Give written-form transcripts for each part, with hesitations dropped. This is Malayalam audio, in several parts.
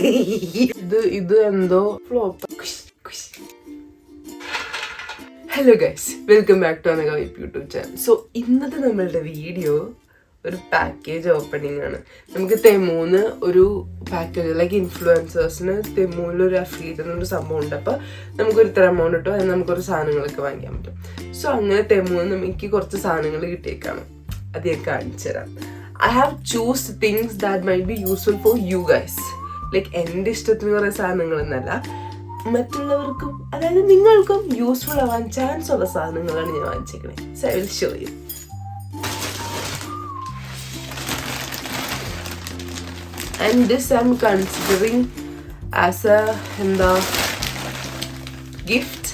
ഇത് എന്തോ flop. Hello guys, welcome back to Anagha vibe YouTube channel. So ഇന്നത്തെ നമ്മളുടെ വീഡിയോ ഒരു പാക്കേജ് ഓപ്പണിംഗ് ആണ്. നമുക്ക് തെമൂന്ന് ഒരു പാക്കേജ് ലൈക്ക് ഇൻഫ്ലുവൻസേഴ്സിന് തെമൂലൊരു അഫിലിയേറ്റ് എന്നൊരു സംഭവം ഉണ്ട്. അപ്പോൾ നമുക്കൊരു ഇത്ര എമൗണ്ട് കിട്ടും, അതിന് നമുക്കൊരു സാധനങ്ങളൊക്കെ വാങ്ങിക്കാൻ പറ്റും. സോ അങ്ങനെ തെമൂന്ന് എനിക്ക് കുറച്ച് സാധനങ്ങൾ കിട്ടിയേക്കാണ്. അത് ഞാൻ കാണിച്ചു തരാം. I have choose things that might be useful for you guys. Like എൻ്റെ ഇഷ്ടത്തിന് കുറേ സാധനങ്ങളെന്നല്ല, മറ്റുള്ളവർക്കും അതായത് നിങ്ങൾക്കും യൂസ്ഫുൾ ആവാൻ ചാൻസ് ഉള്ള സാധനങ്ങളാണ് ഞാൻ വാങ്ങിച്ചേക്കണേ. So I will show you. And this I'm considering as a gift,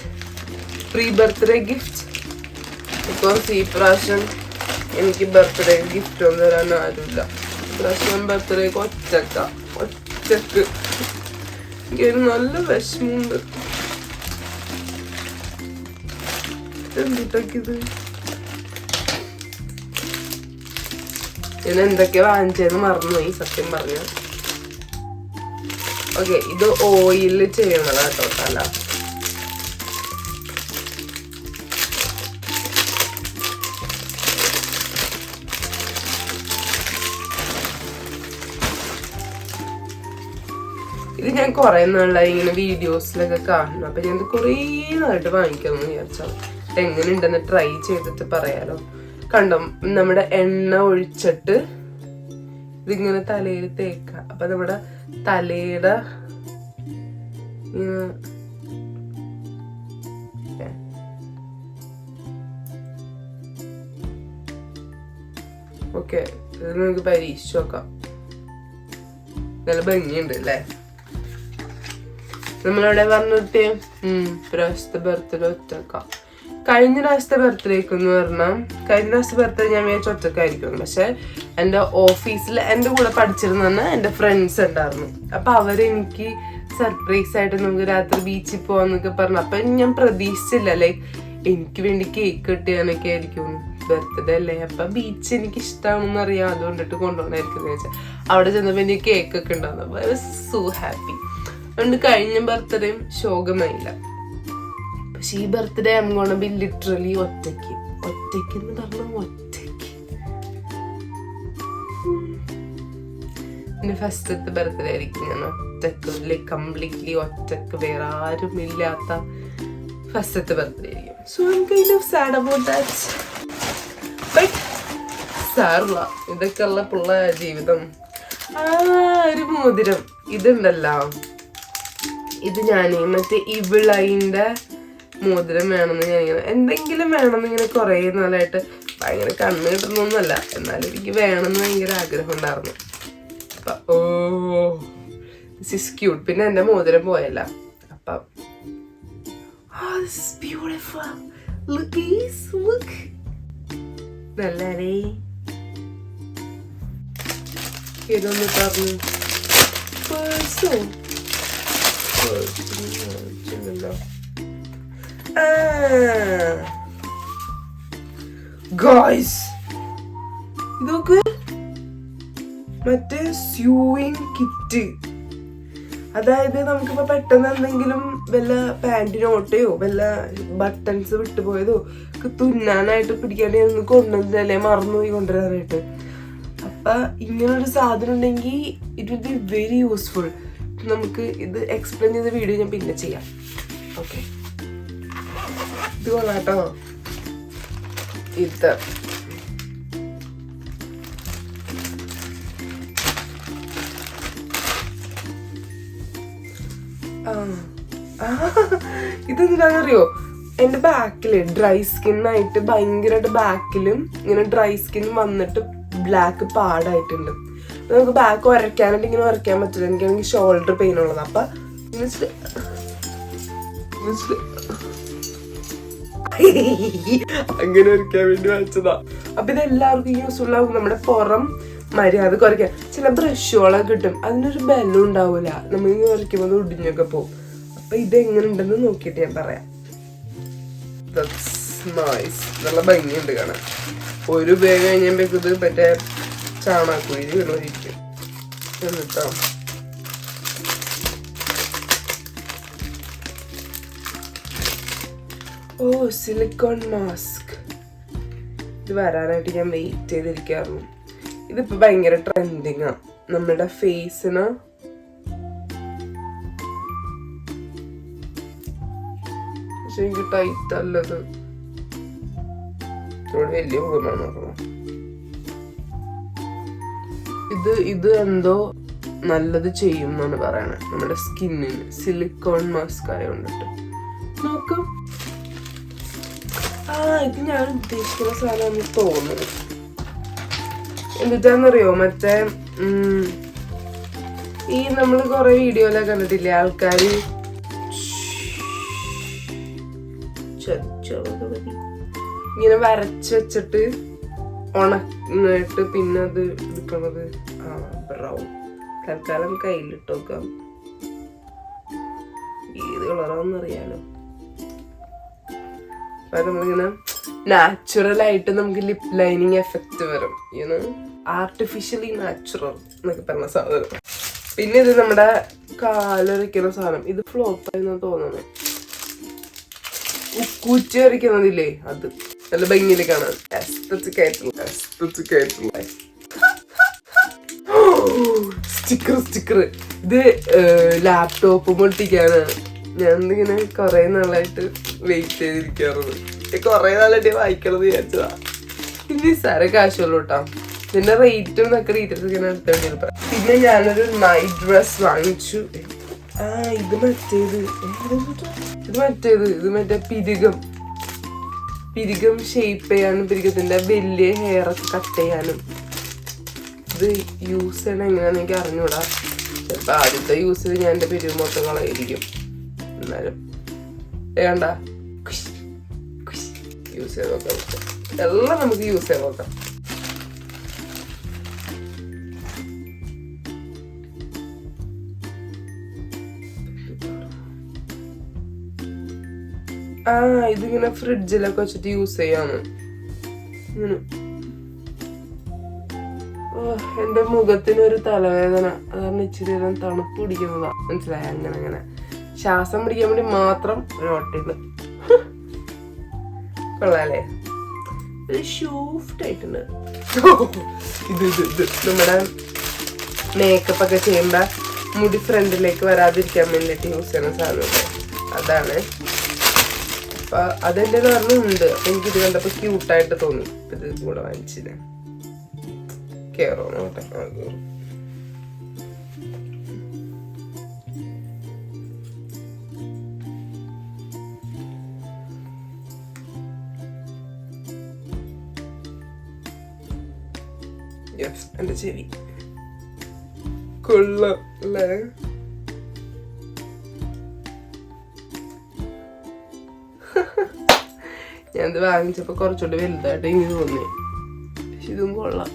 pre-birthday gift, because ഈ പ്രാവശ്യം എനിക്ക് ബർത്ത്ഡേ ഗിഫ്റ്റ് ഒന്നും തരാൻ ആരുമില്ല. പ്രാവശ്യം ബർത്ത്ഡേക്ക് ഒറ്റക്ക് എനിക്കൊരു നല്ല വിഷമമുണ്ട്. എന്തിട്ടൊക്കിത് ഞാൻ എന്തൊക്കെ വാങ്ങിച്ചതെന്ന് മറന്നുപോയി സത്യം പറഞ്ഞു. ഓക്കെ, ഇത് ഓയിൽ ചെയ്യണതാ കേട്ടോ തല. ഇത് ഞാൻ കുറെ നാളെ ഇങ്ങനെ വീഡിയോസിലൊക്കെ കാണുന്നു. അപ്പൊ ഞാൻ കുറേ നാളായിട്ട് വാങ്ങിക്കാമെന്ന് വിചാരിച്ചാൽ എങ്ങനെ ഉണ്ടെന്ന് ട്രൈ ചെയ്തിട്ട് പറയാലോ. കണ്ടോ, നമ്മുടെ എണ്ണ ഒഴിച്ചിട്ട് ഇതിങ്ങനെ തലയിൽ തേക്കാം. അപ്പൊ നമ്മുടെ തലയുടെ ഓക്കെ, ഇത് നമുക്ക് പരീക്ഷിച്ചു നോക്കാം. നല്ല ഭംഗിയുണ്ട് അല്ലേ? നമ്മളവിടെ പറഞ്ഞിട്ട് പ്രാവശ്യത്തെ ബർത്ത്ഡേ ഒറ്റക്കാം. കഴിഞ്ഞ പ്രാവശ്യത്തെ ബർത്ത്ഡേക്ക് എന്ന് പറഞ്ഞാൽ കഴിഞ്ഞ പ്രാവശ്യത്തെ ബർത്ത്ഡേ ഞാൻ വിചാരിച്ച ഒറ്റക്കായിരിക്കും. പക്ഷെ എൻ്റെ ഓഫീസിൽ എൻ്റെ കൂടെ പഠിച്ചിരുന്ന എൻ്റെ ഫ്രണ്ട്സ് ഉണ്ടായിരുന്നു. അപ്പൊ അവരെനിക്ക് സർപ്രൈസ് ആയിട്ട് നമുക്ക് രാത്രി ബീച്ചിൽ പോവാന്നൊക്കെ പറഞ്ഞു. അപ്പൊ ഞാൻ പ്രതീക്ഷിച്ചില്ല ലൈക്ക് എനിക്ക് വേണ്ടി കേക്ക് കിട്ടിയാനൊക്കെ ആയിരിക്കും. ബർത്ത്ഡേ അല്ലേ, അപ്പൊ ബീച്ച് എനിക്ക് ഇഷ്ടമാണെന്ന് അറിയാം, അതുകൊണ്ടിട്ട് കൊണ്ടുപോകണായിരിക്കും എന്ന് വെച്ചാൽ അവിടെ ചെന്നപ്പോ എനിക്ക് കേക്ക് ഒക്കെ ഉണ്ടായിരുന്നു. I was so happy. അതുകൊണ്ട് കഴിഞ്ഞ ബർത്ത്ഡേയും ശോകമായില്ല. പക്ഷെ ഈ birthday I am gonna be literally ഒറ്റയ്ക്ക് എന്ന് പറഞ്ഞാൽ ഒറ്റയ്ക്ക്. എന്റെ ഫസ്റ്റത്തെ ബർത്ത്ഡേ ആയിരിക്കും ഞാൻ ഒറ്റക്ക്, ലൈക്ക് കംപ്ലീറ്റ്ലി ഒറ്റക്ക്, വേറെ ആരും ഇല്ലാത്ത ഫസ്റ്റത്തെ ബർത്ത്ഡേ ആയിരിക്കും. So I am kind of sad about that. But സാറില്ല, ഇതൊക്കെ ഉള്ള പിള്ള ജീവിതം. ഒരു മോതിരം ഇതുണ്ടല്ലോ, ഇത് ഞാൻ മറ്റേ ഇവിളൈൻ്റെ മോതിരം വേണമെന്ന് ഞാനിങ്ങനെ എന്തെങ്കിലും വേണമെന്ന് ഇങ്ങനെ കുറേ നാളായിട്ട് ഭയങ്കര കണ്ണ് കിട്ടുന്നൊന്നുമല്ല, എന്നാലും എനിക്ക് വേണമെന്ന് ഭയങ്കര ആഗ്രഹം ഉണ്ടായിരുന്നു. അപ്പം ദിസ് ഈസ് ക്യൂട്ട്. പിന്നെ എൻ്റെ മോതിരം പോയല്ല. അപ്പം നല്ലേ ഇതൊന്ന് പറഞ്ഞു ഗായ്സ്, ഇതൊക്കെ മറ്റേ സ്യൂയിങ് കിറ്റ്. അതായത് നമുക്കിപ്പോ പെട്ടെന്ന് എന്തെങ്കിലും വല്ല പാൻറ്റിനോട്ടയോ വല്ല ബട്ടൺസ് വിട്ടുപോയതോ ഒക്കെ തുന്നാനായിട്ട് പിടിക്കാണ്ട് ഒന്ന് കൊണ്ടുവന്നല്ലേ, മറന്നുപോയി കൊണ്ടുവരാനായിട്ട്. അപ്പൊ ഇങ്ങനൊരു സാധനം ഉണ്ടെങ്കിൽ it will be very useful. നമുക്ക് ഇത് എക്സ്പ്ലെയിൻ ചെയ്ത വീഡിയോ ഞാൻ പിന്നെ ചെയ്യാം. ഓക്കെ, ഇത് കൊള്ളാട്ടോ. ഇത് ഇതെന്താണെന്നറിയോ, എന്റെ ബാക്കില് ഡ്രൈ സ്കിന്നായിട്ട് ഭയങ്കരമായിട്ട് ബാക്കിലും ഇങ്ങനെ ഡ്രൈ സ്കിൻ വന്നിട്ട് ബ്ലാക്ക് പാടായിട്ടുണ്ട്. നമുക്ക് ബാക്ക് ഉരയ്ക്കാനായിട്ട് ഇങ്ങനെ ഉരയ്ക്കാൻ പറ്റില്ല. എനിക്കാണെങ്കിൽ ഷോൾഡർ പെയിൻ ഉള്ളത്. അപ്പൊ അങ്ങനെ ഉരയ്ക്കാൻ വേണ്ടി വെച്ചതാ. അപ്പൊ ഇത് എല്ലാവർക്കും യൂസ്ഫുൾ ആകും. നമ്മുടെ പുറം മര്യാദ കുറയ്ക്കാൻ ചില ബ്രഷുകളൊക്കെ കിട്ടും, അതിനൊരു ബലം ഉണ്ടാവൂല, നമ്മളിങ്ങനെ ഉരയ്ക്കുമ്പോൾ ഒടിഞ്ഞൊക്കെ പോകും. അപ്പൊ ഇതെങ്ങനെ ഉണ്ടെന്ന് നോക്കിയിട്ട് ഞാൻ പറയാം. നല്ല ഭംഗിയുണ്ട് കാണാൻ. ഒരു ഉപയോഗം കഴിഞ്ഞപ്പോഴേക്കും ഇത് മറ്റേ ചാണാക്കുഴിയിൽ വീണോരിക്കും എന്നിട്ടോ ഓ, സിലിക്കോൺ മാസ്ക്. ഇത് വരാനായിട്ട് ഞാൻ വെയിറ്റ് ചെയ്തിരിക്കാറുണ്ട്. ഇതിപ്പോ ഭയങ്കര ട്രെൻഡിങ്ങാ നമ്മുടെ ഫേസിന്. പക്ഷെ എനിക്ക് ടൈറ്റ് അല്ലത്, വലിയ മുഖമാണ് നോക്കണം. ഇത് എന്തോ നല്ലത് ചെയ്യും എന്നാണ് പറയണത് നമ്മുടെ സ്കിന്നിന്. സിലിക്കോൺ മാസ്ക് ആയതുകൊണ്ടിട്ട് നോക്കും. ഇത് ഞാൻ ഉദ്ദേശിക്കുന്ന സാധനമാണ് തോന്നുന്നത്. എന്നിട്ടാന്നറിയോ, മറ്റേ ഈ നമ്മള് കൊറേ വീഡിയോയിലൊക്കെ കണ്ടിട്ടില്ലേ, ആൾക്കാര് ഇങ്ങനെ വരച്ച് വെച്ചിട്ട് ഉണങ്ങിട്ട് പിന്നെ അത് എടുക്കണത്. ബ്രൗൺ. തൽക്കാലം കയ്യിലിട്ട് നോക്കാം ഏത് കളറാന്ന് അറിയാലോ. അപ്പൊ നമ്മളിങ്ങനെ നാച്ചുറൽ ആയിട്ട് നമുക്ക് ലിപ് ലൈനിങ് എഫക്റ്റ് വരും. ആർട്ടിഫിഷ്യലി നാച്ചുറൽ എന്നൊക്കെ പറഞ്ഞ സാധനം. പിന്നെ ഇത് നമ്മുടെ കാലൊരയ്ക്കുന്ന സാധനം. ഇത് ഫ്ലോപ്പായെന്ന് തോന്നുന്നു. ഉക്കൂറ്റി വരയ്ക്കുന്നതില്ലേ, അത് നല്ല ഭംഗിയിൽ കാണാൻ. എസ്തറ്റിക് ആയിട്ടുള്ള സ്റ്റിക്കർ. ഇത് ലാപ്ടോപ്പ് പൊട്ടിക്കാണ്. ഞാൻ ഇങ്ങനെ കൊറേ നാളായിട്ട് വെയിറ്റ് ചെയ്തിരിക്കാറുണ്ട്. കൊറേ നാളായിട്ട് വായിക്കണത് വിചാരിച്ചതാ. ഇത് നിസ്സാര കാശുള്ളൂ കേട്ടോ. ഇതിന്റെ റേറ്റും ഒക്കെ ഡീറ്റെയിൽസ് ഇങ്ങനെ എടുത്തോണ്ടിരിക്കും. പിന്നെ ഞാനൊരു നൈറ്റ് ഡ്രസ് വാങ്ങിച്ചു. ഇത് മറ്റേ പിരികം ഷേപ്പ് ചെയ്യാനും പിരികത്തിന്റെ വലിയ ഹെയർ ഒക്കെ കട്ട് ചെയ്യാനും. ഇത് യൂസ് ചെയ്യണം എങ്ങനെയാണെന്ന് എനിക്ക് അറിഞ്ഞൂടാ. ചിലപ്പോ ആദ്യത്തെ യൂസ് ഞാൻ എന്റെ പിരിവ് മൊത്തം കളയിരിക്കും. എന്നാലും വേണ്ട, യൂസ് ചെയ്ത് നോക്കാം. എല്ലാം നമുക്ക് യൂസ് ചെയ്ത് നോക്കാം. ഇതിങ്ങനെ ഫ്രിഡ്ജിലൊക്കെ വെച്ചിട്ട് യൂസ് ചെയ്യാന്ന്. എന്റെ മുഖത്തിനൊരു തലവേദന, അതാണ് ഇച്ചിരി നേരം തണുപ്പ് പിടിക്കുന്നതാ. മനസ്സിലായ? അങ്ങനെ ശ്വാസം പിടിക്കാൻ വേണ്ടി മാത്രം ഒരു ഓട്ടിണ്ട്. കൊള്ളാല്ലേ? ഒരു ഷൂഫ്റ്റ് ആയിട്ടുണ്ട്. ഇത് നമ്മുടെ മേക്കപ്പ് ഒക്കെ ചെയ്യുമ്പോ മുടി ഫ്രണ്ടിലേക്ക് വരാതിരിക്കാൻ വേണ്ടിട്ട് യൂസ് ചെയ്യുന്ന സാധനം. അതാണ്. അപ്പൊ അതെന്റെ ഉണ്ട്. അപ്പൊ എനിക്കിത് കണ്ടപ്പോ ക്യൂട്ടായിട്ട് തോന്നി. ഇത് കൂടെ വാങ്ങിച്ചില്ല. കേറോ നോട്ടെ. എന്റെ ചെവി കൊള്ളാം അല്ലേ? ഞാനിത് വാങ്ങിച്ചപ്പോ കുറച്ചുകൂടി വലുതായിട്ട് എനിക്ക് തോന്നി. പക്ഷെ ഇതും കൊള്ളാം.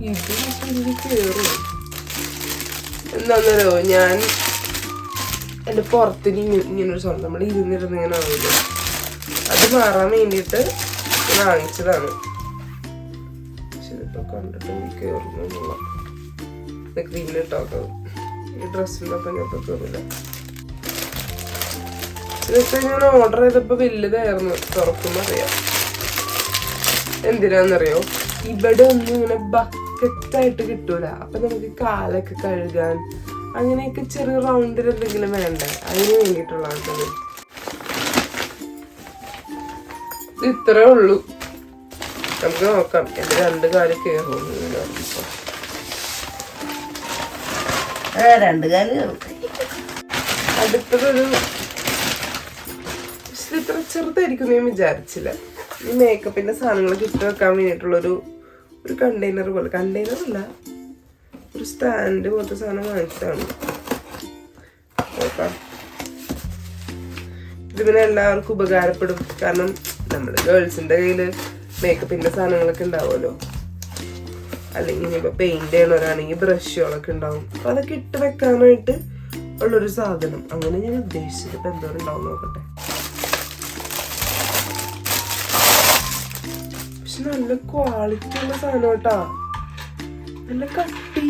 ഇത് കേറും. എന്താന്നല്ലോ, ഞാൻ എന്റെ പുറത്തിന് ഇങ്ങനൊരു സ്വന്തം നമ്മൾ ഇരുന്നിരുന്ന് ഇങ്ങനെ ആവില്ല, അത് മാറാൻ വേണ്ടിയിട്ട് വാങ്ങിച്ചതാണ്. പക്ഷെ ഇതിപ്പോ കണ്ടിട്ട് എനിക്ക് കേറുന്നുള്ള ക്രീമിലിട്ടോക്കാം. ഈ ഡ്രസ്സിലൊക്കെ ഞാനിപ്പോ കേറില്ല. ഇതൊക്കെ ഞാൻ ഓർഡർ ചെയ്തപ്പോ വലുതായിരുന്നു. തുറക്കുമ്പോ അറിയാം. എന്തിനാന്നറിയോ, ഇവിടെ ഒന്നും ഇങ്ങനെ ബക്കറ്റായിട്ട് കിട്ടൂല. അപ്പൊ നമുക്ക് കാലൊക്കെ കഴുകാൻ അങ്ങനെയൊക്കെ ചെറിയ റൗണ്ടിൽ എന്തെങ്കിലും വേണ്ടേ, അതിന് വേണ്ടിയിട്ടുള്ളതാണ്. ഇത്രേ ഉള്ളൂ. നമുക്ക് നോക്കാം എന്റെ 2 കാല് കയറും. 2 കാല് കയറും. അടുത്തതൊരു ഇത്ര ചെറുതായിരിക്കും ഞാൻ വിചാരിച്ചില്ല. ഈ മേക്കപ്പിന്റെ സാധനങ്ങളൊക്കെ ഇട്ട് വെക്കാൻ വേണ്ടിയിട്ടുള്ളൊരു കണ്ടെയ്നർ പോലെ, കണ്ടെയ്നർ അല്ല, ഒരു സ്റ്റാൻഡ് പോലത്തെ സാധനം വാങ്ങിച്ചതാണ്. നോക്കാം. ഇത് പിന്നെ എല്ലാവർക്കും ഉപകാരപ്പെടും. കാരണം നമ്മുടെ ഗേൾസിന്റെ കയ്യില് മേക്കപ്പിന്റെ സാധനങ്ങളൊക്കെ ഉണ്ടാവുമല്ലോ. അല്ലെങ്കിൽ ഇനിയിപ്പോ പെയിന്റ് ചെയ്യണവരാണെങ്കിൽ ബ്രഷുകളൊക്കെ ഉണ്ടാവും. അപ്പൊ അതൊക്കെ ഇട്ട് വെക്കാനായിട്ട് ഉള്ളൊരു സാധനം. അങ്ങനെ ഞാൻ ഉദ്ദേശിച്ചത്. ഇപ്പൊ എന്തോരം ഉണ്ടാവും നോക്കട്ടെ. പക്ഷെ നല്ല ക്വാളിറ്റി ഉള്ള സാധനം കേട്ടാ. നല്ല കട്ടി.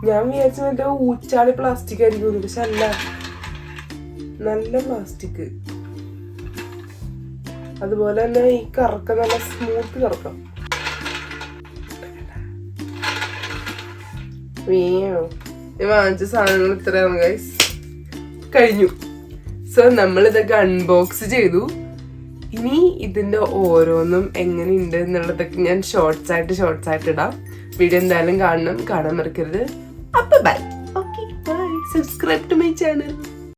ഞാൻ വിചാരിച്ച മറ്റേ ഊച്ചാളി പ്ലാസ്റ്റിക് ആയിരിക്കും, പക്ഷെ അല്ല, നല്ല പ്ലാസ്റ്റിക്. അതുപോലെ തന്നെ ഈ കറക്ക നല്ല സ്മൂത്ത് കറക്കം. ഞാൻ വാങ്ങിച്ച സാധനങ്ങൾ ഇത്രയാണ് ഗൈസ്. കഴിഞ്ഞു. സോ നമ്മളിതൊക്കെ അൺബോക്സ് ചെയ്തു. ഇനി ഇതിന്റെ ഓരോന്നും എങ്ങനെയുണ്ട് എന്നുള്ളതൊക്കെ ഞാൻ ഷോർട്സ് ആയിട്ട് ഇടാം. വീഡിയോ എന്തായാലും കാണാൻ മറക്കരുത്. അപ്പൊ bye. Okay, bye. Subscribe to my channel.